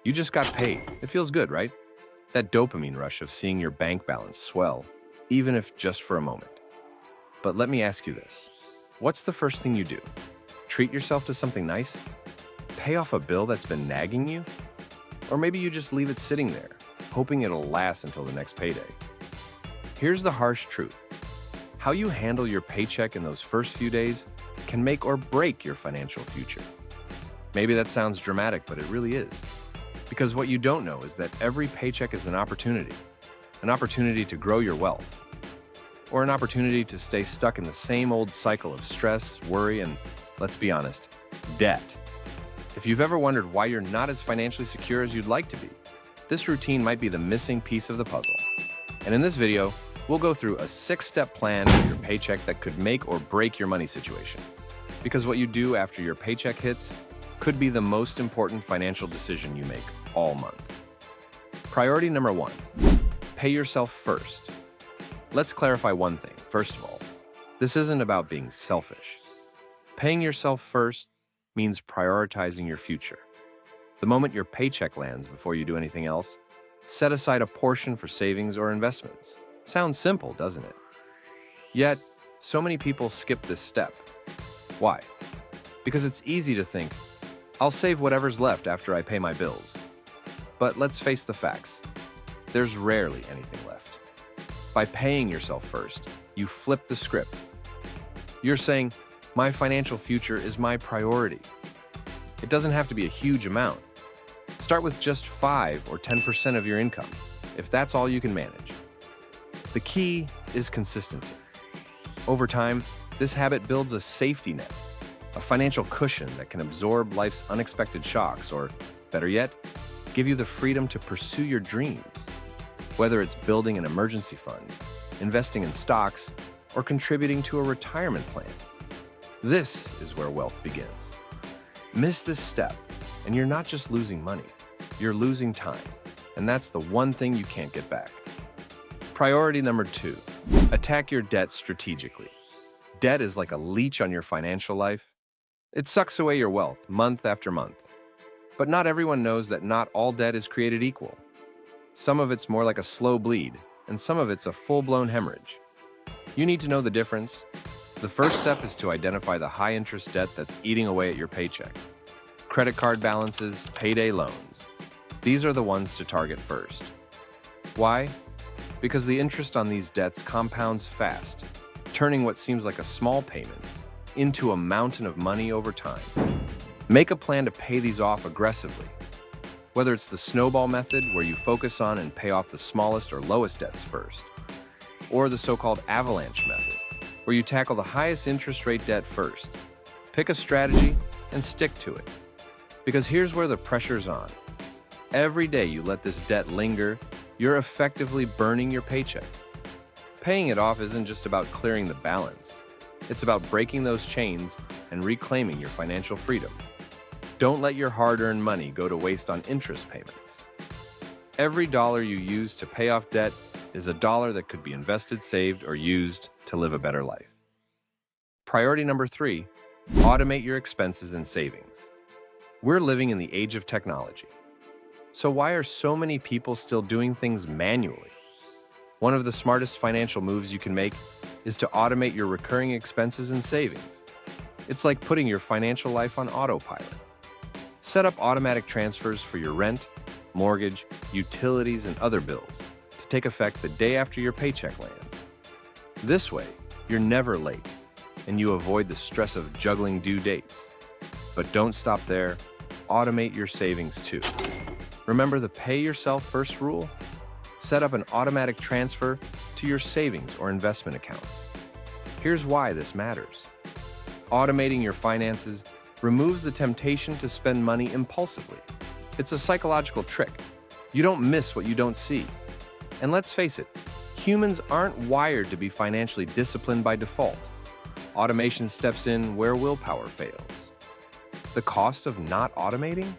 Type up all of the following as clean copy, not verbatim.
You just got paid. It feels good, right? That dopamine rush of seeing your bank balance swell, even if just for a moment. But let me ask you this. What's the first thing you do? Treat yourself to something nice? Pay off a bill that's been nagging you? Or maybe you just leave it sitting there, hoping it'll last until the next payday. Here's the harsh truth. How you handle your paycheck in those first few days can make or break your financial future. Maybe that sounds dramatic, but it really is. Because what you don't know is that every paycheck is an opportunity to grow your wealth, or an opportunity to stay stuck in the same old cycle of stress, worry, and, let's be honest, debt. If you've ever wondered why you're not as financially secure as you'd like to be, this routine might be the missing piece of the puzzle. And in this video, we'll go through a 6-step plan for your paycheck that could make or break your money situation. Because what you do after your paycheck hits could be the most important financial decision you make all month. Priority number 1, pay yourself first. Let's clarify one thing. First of all, this isn't about being selfish. Paying yourself first means prioritizing your future. The moment your paycheck lands, before you do anything else, set aside a portion for savings or investments. Sounds simple, doesn't it? Yet, so many people skip this step. Why? Because it's easy to think, I'll save whatever's left after I pay my bills. But let's face the facts. There's rarely anything left. By paying yourself first, you flip the script. You're saying, my financial future is my priority. It doesn't have to be a huge amount. Start with just 5 or 10% of your income, if that's all you can manage. The key is consistency. Over time, this habit builds a safety net, a financial cushion that can absorb life's unexpected shocks, or, better yet, give you the freedom to pursue your dreams. Whether it's building an emergency fund, investing in stocks, or contributing to a retirement plan. This is where wealth begins. Miss this step, and you're not just losing money, you're losing time. And that's the one thing you can't get back. Priority number 2, attack your debt strategically. Debt is like a leech on your financial life. It sucks away your wealth month after month. But not everyone knows that not all debt is created equal. Some of it's more like a slow bleed, and some of it's a full-blown hemorrhage. You need to know the difference. The first step is to identify the high-interest debt that's eating away at your paycheck. Credit card balances, payday loans. These are the ones to target first. Why? Because the interest on these debts compounds fast, turning what seems like a small payment into a mountain of money over time. Make a plan to pay these off aggressively. Whether it's the snowball method, where you focus on and pay off the smallest or lowest debts first, or the so-called avalanche method, where you tackle the highest interest rate debt first. Pick a strategy and stick to it. Because here's where the pressure's on. Every day you let this debt linger, you're effectively burning your paycheck. Paying it off isn't just about clearing the balance. It's about breaking those chains and reclaiming your financial freedom. Don't let your hard-earned money go to waste on interest payments. Every dollar you use to pay off debt is a dollar that could be invested, saved, or used to live a better life. Priority number 3, automate your expenses and savings. We're living in the age of technology. So why are so many people still doing things manually? One of the smartest financial moves you can make is to automate your recurring expenses and savings. It's like putting your financial life on autopilot. Set up automatic transfers for your rent, mortgage, utilities, and other bills to take effect the day after your paycheck lands. This way, you're never late, and you avoid the stress of juggling due dates. But don't stop there. Automate your savings too. Remember the pay yourself first rule? Set up an automatic transfer to your savings or investment accounts. Here's why this matters. Automating your finances removes the temptation to spend money impulsively. It's a psychological trick. You don't miss what you don't see. And let's face it, humans aren't wired to be financially disciplined by default. Automation steps in where willpower fails. The cost of not automating?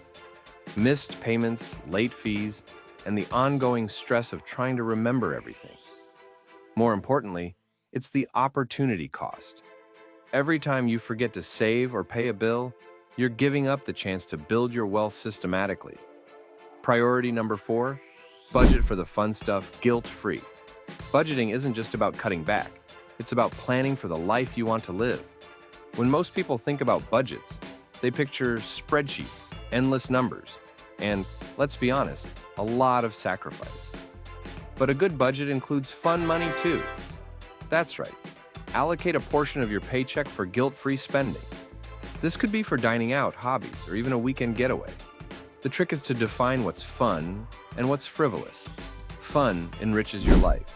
Missed payments, late fees, and the ongoing stress of trying to remember everything. More importantly, it's the opportunity cost. Every time you forget to save or pay a bill, you're giving up the chance to build your wealth systematically. Priority number 4, budget for the fun stuff guilt-free. Budgeting isn't just about cutting back, it's about planning for the life you want to live. When most people think about budgets, they picture spreadsheets, endless numbers, and, let's be honest, a lot of sacrifice. But a good budget includes fun money too. That's right. Allocate a portion of your paycheck for guilt-free spending. This could be for dining out, hobbies, or even a weekend getaway. The trick is to define what's fun and what's frivolous. Fun enriches your life.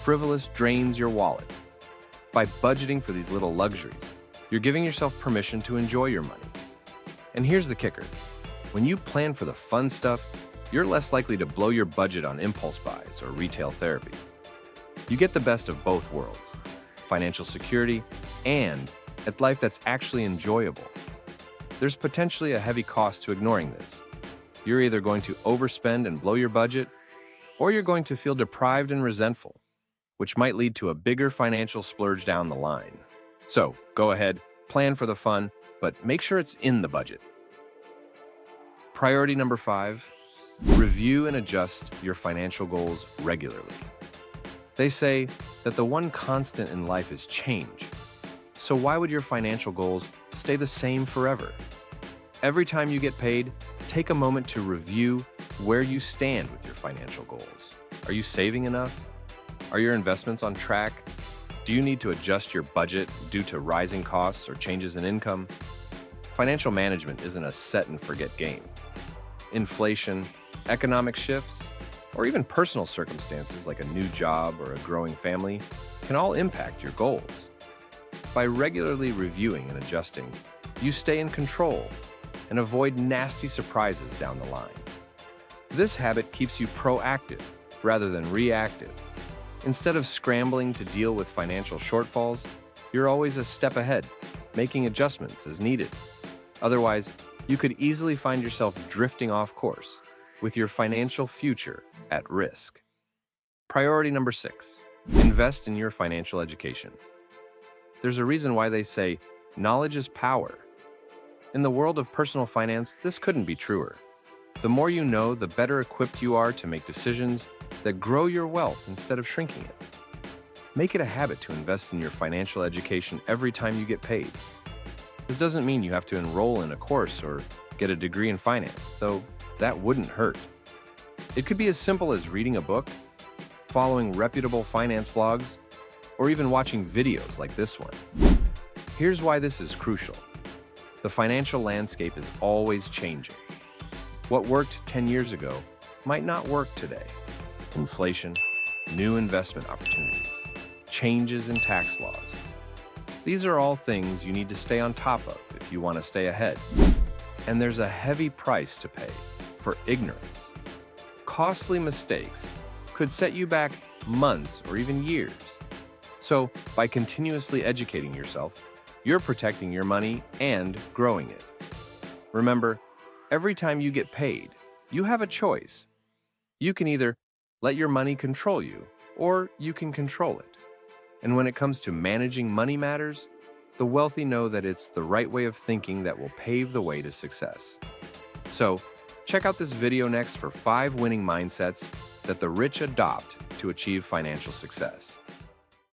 Frivolous drains your wallet. By budgeting for these little luxuries, you're giving yourself permission to enjoy your money. And here's the kicker. When you plan for the fun stuff, you're less likely to blow your budget on impulse buys or retail therapy. You get the best of both worlds, financial security and a life that's actually enjoyable. There's potentially a heavy cost to ignoring this. You're either going to overspend and blow your budget, or you're going to feel deprived and resentful, which might lead to a bigger financial splurge down the line. So, go ahead, plan for the fun, but make sure it's in the budget. Priority number 5, review and adjust your financial goals regularly. They say that the one constant in life is change. So why would your financial goals stay the same forever? Every time you get paid, take a moment to review where you stand with your financial goals. Are you saving enough? Are your investments on track? Do you need to adjust your budget due to rising costs or changes in income? Financial management isn't a set-and-forget game. Inflation, economic shifts, or even personal circumstances like a new job or a growing family can all impact your goals. By regularly reviewing and adjusting, you stay in control and avoid nasty surprises down the line. This habit keeps you proactive rather than reactive. Instead of scrambling to deal with financial shortfalls, you're always a step ahead, making adjustments as needed. Otherwise, you could easily find yourself drifting off course, with your financial future at risk. Priority number 6, invest in your financial education. There's a reason why they say, knowledge is power. In the world of personal finance, this couldn't be truer. The more you know, the better equipped you are to make decisions that grow your wealth instead of shrinking it. Make it a habit to invest in your financial education every time you get paid. This doesn't mean you have to enroll in a course or get a degree in finance, though that wouldn't hurt. It could be as simple as reading a book, following reputable finance blogs, or even watching videos like this one. Here's why this is crucial. The financial landscape is always changing. What worked 10 years ago might not work today. Inflation, new investment opportunities, changes in tax laws. These are all things you need to stay on top of if you want to stay ahead. And there's a heavy price to pay for ignorance. Costly mistakes could set you back months or even years. So, by continuously educating yourself, you're protecting your money and growing it. Remember, every time you get paid, you have a choice. You can either let your money control you, or you can control it. And when it comes to managing money matters, the wealthy know that it's the right way of thinking that will pave the way to success. So, check out this video next for 5 winning mindsets that the rich adopt to achieve financial success.